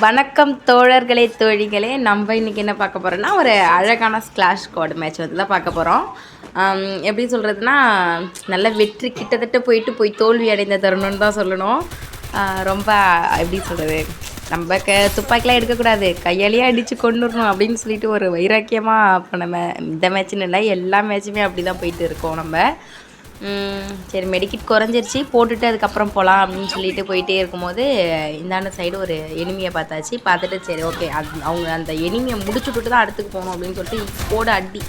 வணக்கம் தோழர்களே தோழிகளே. நம்ம இன்றைக்கி என்ன பார்க்க போகிறோன்னா, ஒரு அழகான ஸ்க்ளாஷ் ஸ்குவாட் மேட்ச் வந்து தான் பார்க்க போகிறோம். எப்படி சொல்கிறதுனா, நல்ல வெற்றி கிட்டத்தட்ட போய் தோல்வி அடைந்த தருணம்னு தான் சொல்லணும். ரொம்ப எப்படி சொல்கிறது, நம்ம துப்பாக்கிலாம் எடுக்கக்கூடாது, கையாலேயே அடித்து கொண்டுடணும் அப்படின்னு சொல்லிட்டு ஒரு வைராக்கியமாக இப்போ நம்ம இந்த மேட்ச்சுன்னு இல்லை, எல்லா மேட்சுமே அப்படி தான் போயிட்டு இருக்கோம் நம்ம. சரி, மெடிக்கிட் குறைஞ்சிருச்சு, போட்டுட்டு அதுக்கப்புறம் போகலாம் அப்படின்னு சொல்லிட்டு போயிட்டே இருக்கும்போது இந்தாண்ட சைடு ஒரு எனிமியை பார்த்துட்டு சரி ஓகே, அவங்க அந்த எனிமியை முடிச்சு விட்டுட்டு தான் அடுத்துக்கு போகணும் அப்படின்னு சொல்லிட்டு போட அடி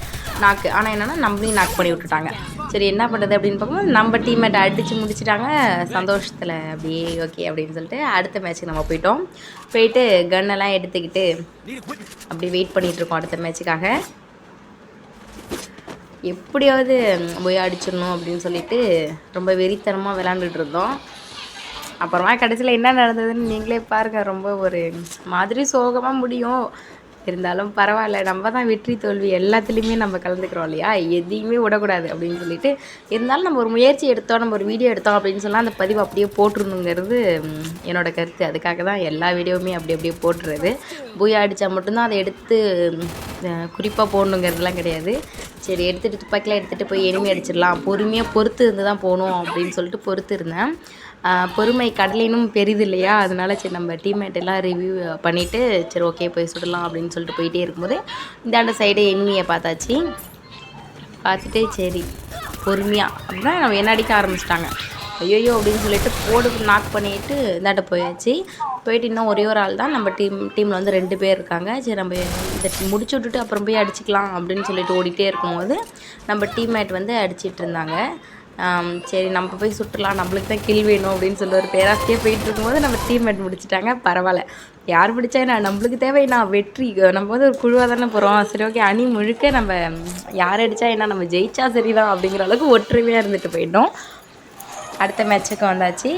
நாக்கு. ஆனால் என்னென்னா நம்மளையும் நாக் பண்ணி விட்டுட்டாங்க. சரி என்ன பண்ணுறது அப்படின்னு பார்க்கும்போது நம்ம டீம்மேட்டை அடித்து முடிச்சிட்டாங்க. சந்தோஷத்தில் அப்படியே ஓகே அப்படின்னு சொல்லிட்டு அடுத்த மேட்ச்சுக்கு நம்ம போயிட்டு கன்னெல்லாம் எடுத்துக்கிட்டு அப்படி வெயிட் பண்ணிகிட்ருக்கோம் அடுத்த மேட்ச்சுக்காக. எப்படியாவது போய் அடிச்சிடணும் அப்படின்னு சொல்லிட்டு ரொம்ப வெறித்தனமாக விளாண்டுட்டு இருந்தோம். அப்புறமா கடைசியில் என்ன நடந்ததுன்னு நீங்களே பாருங்கள். ரொம்ப ஒரு மாதிரி சோகமாக முடியும். இருந்தாலும் பரவாயில்ல, நம்ம தான் வெற்றி தோல்வி எல்லாத்துலேயுமே நம்ம கலந்துக்கிறோம் இல்லையா, எதையுமே விடக்கூடாது அப்படின்னு சொல்லிட்டு. இருந்தாலும் நம்ம ஒரு முயற்சி எடுத்தோம், நம்ம ஒரு வீடியோ எடுத்தோம் அப்படின்னு சொன்னால் அந்த பதிவு அப்படியே போட்டுருணுங்கிறது என்னோட கருத்து. அதுக்காக தான் எல்லா வீடியோவுமே அப்படியே போட்டுறது. பூயா அடித்தா மட்டும்தான் அதை எடுத்து குறிப்பாக போடணுங்கிறதுலாம் கிடையாது. சரி, எடுத்துகிட்டு துப்பாக்கிலாம் எடுத்துகிட்டு போய் எனிமி அடிச்சிடலாம், பொறுமையாக பொறுத்து இருந்து தான் போகணும் அப்படின்னு சொல்லிட்டு பொறுத்து இருந்தேன். பொறுமை கடலினும் பெரிது இல்லையா, அதனால சரி நம்ம டீம்மேட் எல்லாம் ரிவ்யூ பண்ணிவிட்டு சரி ஓகே போய் சுடலாம் அப்படின்னு சொல்லிட்டு போயிட்டே இருக்கும்போது இந்தாண்ட சைடு எனிமியை பார்த்துட்டு சரி பொறுமையாக அப்படின்னா நம்ம என்ன அடிக்க ஆரம்பிச்சிட்டாங்க. ஐயோ அப்படின்னு சொல்லிட்டு போடு நாக் பண்ணிவிட்டு இந்தாண்ட போயிட்டு இன்னும் ஒரே ஒரு ஆள் தான் நம்ம டீமில் வந்து 2 பேர் இருக்காங்க. சரி நம்ம இதை முடிச்சு விட்டுட்டு அப்புறம் போய் அடிச்சிக்கலாம் அப்படின்னு சொல்லிட்டு ஓடிட்டே இருக்கும்போது நம்ம டீம்மேட் வந்து அடிச்சிட்டு இருந்தாங்க. சரி நம்ம போய் சுட்டுலாம், நம்மளுக்கு தான் கில் வேணும் அப்படின்னு சொல்லி ஒரு பேராசிரியாக போயிட்டு இருக்கும்போது நம்ம டீம்மேட் முடிச்சிட்டாங்க. பரவாயில்ல, யார் பிடிச்சா என்ன, நம்மளுக்கு தேவைன்னா வெற்றி. நம்ம வந்து ஒரு குழுவாக தானே போகிறோம். சரி ஓகே, அணி முழுக்க நம்ம யார் அடித்தா என்ன, நம்ம ஜெயிச்சா சரிதான் அப்படிங்கிற அளவுக்கு ஒற்றுமையாக இருந்துட்டு போயிட்டோம். அடுத்த மேட்ச்சுக்கு வந்தாச்சு.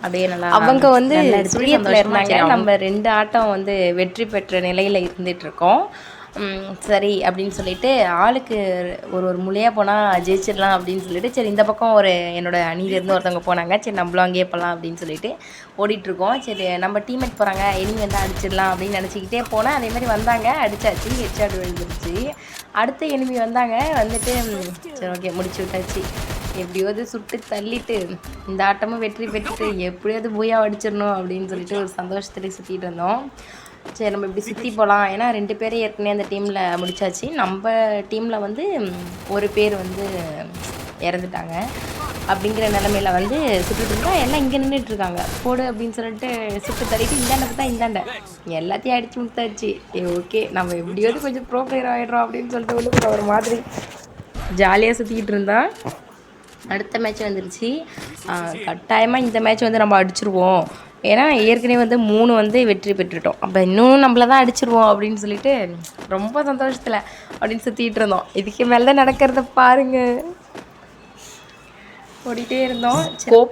அப்படியே நல்லா அவங்க வந்து சுழியத்தில் இருந்தாங்க. நம்ம 2 ஆட்டம் வந்து வெற்றி பெற்ற நிலையில் இருந்துகிட்ருக்கோம். சரி அப்படின்னு சொல்லிட்டு ஆளுக்கு ஒரு முளையாக போனால் ஜெயிச்சிடலாம் அப்படின்னு சொல்லிட்டு சரி இந்த பக்கம் ஒரு என்னோடய அணியிலேருந்து ஒருத்தவங்க போனாங்க. சரி நம்மளும் அங்கேயே போகலாம் அப்படின்னு சொல்லிட்டு ஓடிட்டுருக்கோம். சரி நம்ம டீம்மேட் போகிறாங்க, எனிமி வந்து அடிச்சிடலாம் அப்படின்னு நினச்சிக்கிட்டே போனேன். அதே மாதிரி வந்தாங்க, அடித்தாச்சு, ஹெட்ஷாட் விழுந்துருச்சு. அடுத்த எனிமி வந்துட்டு சரி ஓகே முடிச்சு விட்டாச்சு. எப்படியாவது சுட்டு தள்ளிட்டு இந்த ஆட்டமும் வெற்றி பெற்றுட்டு எப்படியாவது பூயா அடிச்சிடணும் அப்படின்னு சொல்லிட்டு ஒரு சந்தோஷத்துலேயே சுற்றிட்டு இருந்தோம். சரி நம்ம இப்படி சுற்றி போகலாம், ஏன்னா 2 பேரும் ஏற்கனவே அந்த டீமில் முடித்தாச்சு. நம்ம டீமில் வந்து ஒரு பேர் வந்து இறந்துட்டாங்க. அப்படிங்கிற நிலமையில வந்து சுட்டுட்டு இருந்தால் எல்லாம் இங்கே நின்றுட்டுருக்காங்க. போடு அப்படின்னு சொல்லிட்டு சுட்டு தள்ளிட்டு இந்தாண்ட எல்லாத்தையும் அடித்து முடித்தாச்சு. ஓகே நம்ம எப்படியாவது கொஞ்சம் ப்ரோ பிளேயர் ஆகிடுறோம் அப்படின்னு சொல்லிட்டு உள்ளுக்குள்ள ஒரு மாதிரி ஜாலியாக சுற்றிக்கிட்டு இருந்தான். அடுத்த மேட்ச் வந்துருச்சு. கட்டாயமாக இந்த மேட்ச் வந்து நம்ம அடிச்சிருவோம், ஏன்னா ஏற்கனவே வந்து 3 வந்து வெற்றி பெற்றுட்டோம். அப்போ இன்னும் நம்மள தான் அடிச்சிருவோம் அப்படின்னு சொல்லிட்டு ரொம்ப சந்தோஷத்தில் அப்படின்னு சுற்றிட்டு இருந்தோம். இதுக்கு மேலே தான் நடக்கிறத பாருங்கள். ஓடிட்டே இருந்தோம்.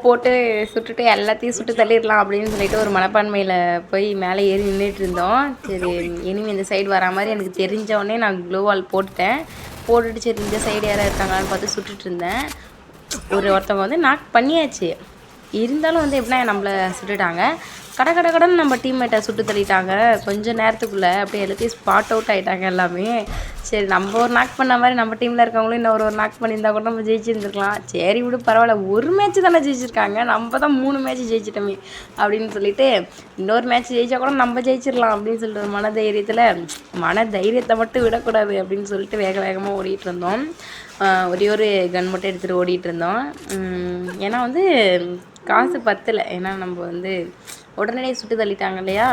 போட்டு சுட்டுட்டு எல்லாத்தையும் சுட்டு தள்ளிடலாம் அப்படின்னு சொல்லிட்டு ஒரு மனப்பான்மையில் போய் மேலே ஏறி நின்றுட்டு இருந்தோம். சரி இனிமேல் இந்த சைடு வரா மாதிரி எனக்கு தெரிஞ்சவொடனே நான் க்ளோவால் போட்டுட்டு சரி இந்த சைடு யாராவது இருக்காங்களான்னு பார்த்து சுட்டுட்டு இருந்தேன். ஒருத்தவங்க வந்து நாக் பண்ணியாச்சு. இருந்தாலும் வந்து எப்படின்னா நம்மளை சுட்டுட்டாங்க. கடன்னு நம்ம டீம்மேட்டை சுட்டு தள்ளிட்டாங்க. கொஞ்சம் நேரத்துக்குள்ளே அப்படியே எல்லாத்தையும் ஸ்பாட் அவுட் ஆகிட்டாங்க எல்லாமே. சரி நம்ம ஒரு நாக் பண்ண மாதிரி நம்ம டீமில் இருக்கவங்களும் இன்னும் ஒரு நாக் பண்ணியிருந்தா கூட நம்ம ஜெயிச்சிருந்துருக்கலாம். சரி விடு பரவாயில்ல, ஒரு மேட்ச்சு தானே ஜெயிச்சிருக்காங்க, நம்ம தான் 3 மேட்ச் ஜெயிச்சிட்டோமே அப்படின்னு சொல்லிட்டு இன்னொரு மேட்ச் ஜெயிச்சா கூட நம்ம ஜெயிச்சிடலாம் அப்படின்னு சொல்லிட்டு ஒரு மன தைரியத்தை மட்டும் விடக்கூடாது அப்படின்னு சொல்லிட்டு வேகமாக ஓடிட்டு இருந்தோம். ஒரே ஒரு கன் மட்டும் எடுத்துகிட்டு ஓடிட்டு இருந்தோம். ஏன்னா வந்து காசு பத்தலை, ஏன்னா நம்ம வந்து உடனடியே சுட்டு தள்ளிட்டாங்க இல்லையா.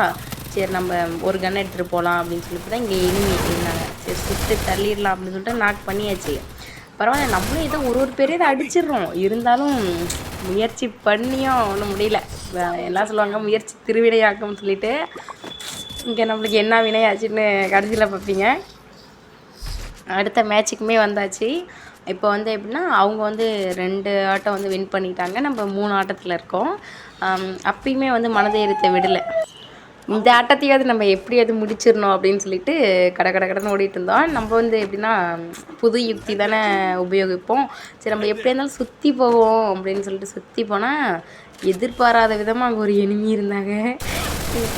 சரி நம்ம ஒரு கன் எடுத்துகிட்டு போகலாம் அப்படின்னு சொல்லிட்டு தான் இங்கே எனிமி இருந்தாங்க. சரி சுட்டு தள்ளிடலாம் அப்படின்னு சொல்லிட்டு நாக் பண்ணியாச்சு. பரவாயில்ல, நம்மளும் ஏதோ ஒரு பேரே இதை அடிச்சிடுறோம். இருந்தாலும் முயற்சி பண்ணியும் ஒன்றும் முடியல. எல்லாம் சொல்லுவாங்க முயற்சி திருவினையாக்கும்னு சொல்லிட்டு. இங்கே நம்மளுக்கு என்ன வினையாச்சுன்னு கடைசியில் பார்ப்பீங்க. அடுத்த மேட்ச்சுக்குமே வந்தாச்சு. இப்போ வந்து எப்படின்னா அவங்க வந்து 2 ஆட்டம் வந்து வின் பண்ணிட்டாங்க, நம்ம 3 ஆட்டத்தில் இருக்கோம். அப்பயுமே வந்து மனதைரியத்தை விடலை. இந்த ஆட்டத்தையாவது நம்ம எப்படியாவது முடிச்சிடணும் அப்படின்னு சொல்லிட்டு கடன்னு ஓடிட்டு இருந்தோம். நம்ம வந்து எப்படின்னா புது யுக்தி தானே உபயோகிப்போம். சரி நம்ம எப்படியா இருந்தாலும் சுற்றி போவோம் அப்படின்னு சொல்லிட்டு சுற்றி போனால் எதிர்பாராத விதமாக அங்கே ஒரு எனிமி இருந்தாங்க.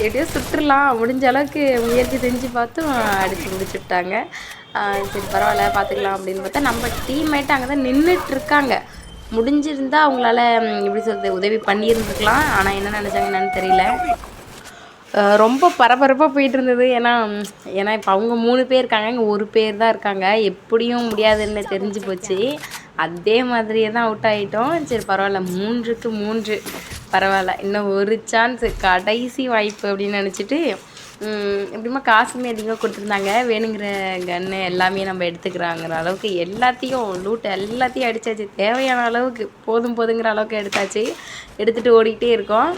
எப்படியோ சுட்டுறலாம் முடிஞ்ச அளவுக்கு முயற்சி செஞ்சு பார்த்தும் அடித்து முடிச்சுட்டாங்க. சரி பரவாயில்ல பார்த்துக்கலாம் அப்படின்னு பார்த்தா நம்ம டீம்மேட்டு அங்கே தான் நின்றுட்டுருக்காங்க. முடிஞ்சிருந்தா அவங்களால எப்படி சொல்கிறது உதவி பண்ணியிருந்துருக்கலாம். ஆனால் என்ன நினச்சாங்க என்னன்னு தெரியல. ரொம்ப பரபரப்பாக போயிட்டு இருந்தது. ஏன்னா இப்போ அவங்க 3 பேர் இருக்காங்க, இங்கே 1 பேர் தான் இருக்காங்க. எப்படியும் முடியாதுன்னு தெரிஞ்சு போச்சு. அதே மாதிரியே தான் அவுட் ஆகிட்டோம். சரி பரவாயில்ல, 3க்கு 3 பரவாயில்ல, இன்னும் ஒரு சான்ஸு, கடைசி வாய்ப்பு அப்படின்னு நினச்சிட்டு எப்படிமா காசுமே அதிகமாக கொடுத்துருந்தாங்க. வேணுங்கிற கன்று எல்லாமே நம்ம எடுத்துக்கிறாங்கிற அளவுக்கு எல்லாத்தையும் லூட் எல்லாத்தையும் அடித்தாச்சு. தேவையான அளவுக்கு போதுங்கிற அளவுக்கு எடுத்துகிட்டு ஓடிக்கிட்டே இருக்கோம்.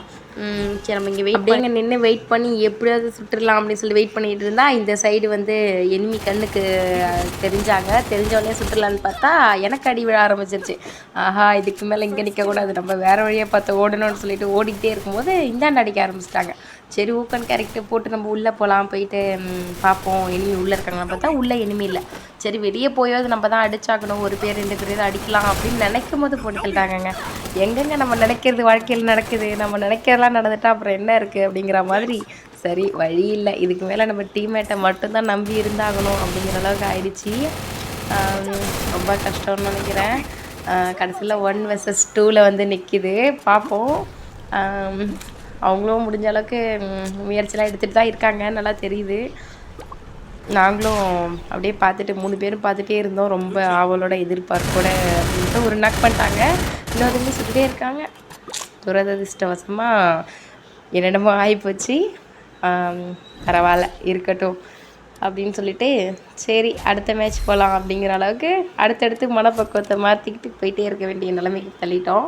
சரி நம்ம இங்கே அப்படியே நின்று வெயிட் பண்ணி எப்படியாவது சுட்டுடலாம் அப்படின்னு சொல்லி வெயிட் பண்ணிகிட்டு இருந்தால் இந்த சைடு வந்து எனிமி கண்ணுக்கு தெரிஞ்சவொடனே சுட்டுடலான்னு பார்த்தா எனக்கு அடி விழ ஆரம்பிச்சிருச்சு. ஆஹா, இதுக்கு மேலே இங்கே நிற்கக்கூடாது, நம்ம வேறு வழியாக பார்த்து ஓடணும்னு சொல்லிட்டு ஓடிக்கிட்டே இருக்கும்போது இந்தாண்டு அடிக்க ஆரம்பிச்சிட்டாங்க. சரி ஊக்கன் கேரக்டர் போட்டு நம்ம உள்ளே போகலாம், போயிட்டு பார்ப்போம் எனிமி உள்ளே இருக்காங்கன்னு பார்த்தா உள்ளே எனிமி இல்லை. சரி வெளியே போயாவது நம்ம தான் அடிச்சாக்கணும், 1 பேர் 2 பேர் அடிக்கலாம் அப்படின்னு நினைக்கும் போது போட்டுக்கிட்டாங்க. எங்கெங்க நம்ம நினைக்கிறது வாழ்க்கையில் நடக்குது, நம்ம நினைக்கிறதெல்லாம் நடந்துட்டா அப்புறம் என்ன இருக்குது அப்படிங்கிற மாதிரி. சரி வழி இல்லை, இதுக்கு மேலே நம்ம டீம்மேட்டை மட்டும்தான் நம்பி இருந்தாகணும் அப்படிங்கிற அளவுக்கு ஆயிடுச்சு. ரொம்ப கஷ்டம்னு நினைக்கிறேன். கடைசியில் 1 vs 2ல் வந்து நிற்கிது, பார்ப்போம். அவங்களும் முடிஞ்ச அளவுக்கு முயற்சிலாம் எடுத்துகிட்டு தான் இருக்காங்க, நல்லா தெரியுது. நாங்களும் அப்படியே பார்த்துட்டு 3 பேரும் பார்த்துட்டே இருந்தோம், ரொம்ப ஆவலோட எதிர்பார்ப்போட. அப்படின்ட்டு ஒரு நாக் பண்ணிட்டாங்க, இன்னொருமே சுற்றிட்டே இருக்காங்க. துரதிர்ஷ்டவசமாக என்னிடமும் ஆகிப்போச்சு. பரவாயில்ல இருக்கட்டும் அப்படின்னு சொல்லிட்டு சரி அடுத்த மேட்ச் போகலாம் அப்படிங்கிற அளவுக்கு அடுத்தடுத்து மனப்பக்குவத்தை மாற்றிக்கிட்டு போயிட்டே இருக்க வேண்டிய நிலைமைக்கு தள்ளிட்டோம்.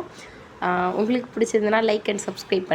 உங்களுக்கு பிடிச்சிருந்தனா லைக் அண்ட் சப்ஸ்கிரைப்